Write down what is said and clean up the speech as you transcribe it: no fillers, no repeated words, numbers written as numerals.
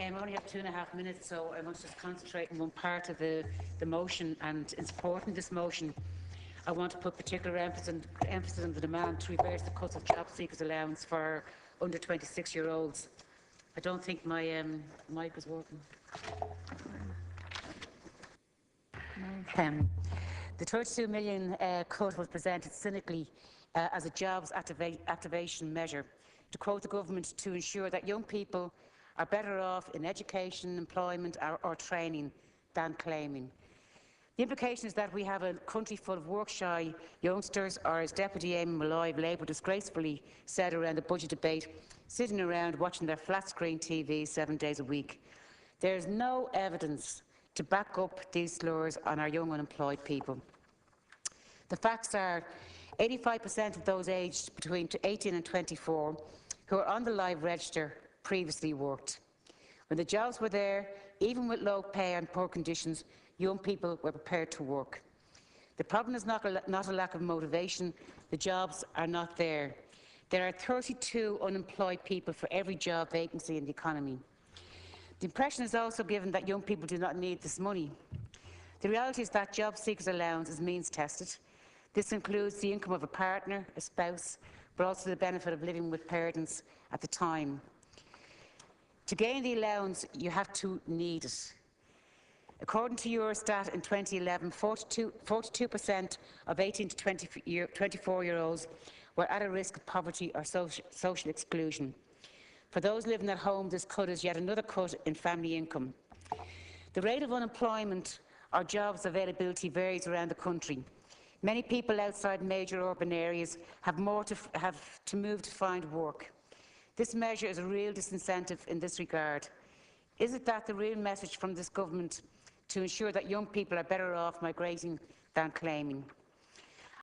I only have 2.5 minutes, so I want to just concentrate on one part of the motion. And in supporting this motion, I want to put particular emphasis on the demand to reverse the cuts of job seekers allowance for under 26-year-olds. I don't think my mic is working. The 32 million cut was presented cynically as a jobs activation measure, to quote the government, to ensure that young people are better off in education, employment or training than claiming. The implication is that we have a country full of work-shy youngsters, or as Deputy Eamon Malloy of Labour disgracefully said around the budget debate, sitting around watching their flat-screen TV 7 days a week. There is no evidence to back up these slurs on our young unemployed people. The facts are 85% of those aged between 18 and 24 who are on the live register previously worked. When the jobs were there, even with low pay and poor conditions, young people were prepared to work. The problem is not a lack of motivation. The jobs are not there. There are 32 unemployed people for every job vacancy in the economy. The impression is also given that young people do not need this money. The reality is that job seekers' allowance is means tested. This includes the income of a partner, a spouse, but also the benefit of living with parents at the time. To gain the allowance, you have to need it. According to Eurostat in 2011, 42% of 18 to 24-year-olds were at a risk of poverty or social exclusion. For those living at home, this cut is yet another cut in family income. The rate of unemployment or jobs availability varies around the country. Many people outside major urban areas have to move to find work. This measure is a real disincentive in this regard. Is it that the real message from this government to ensure that young people are better off migrating than claiming?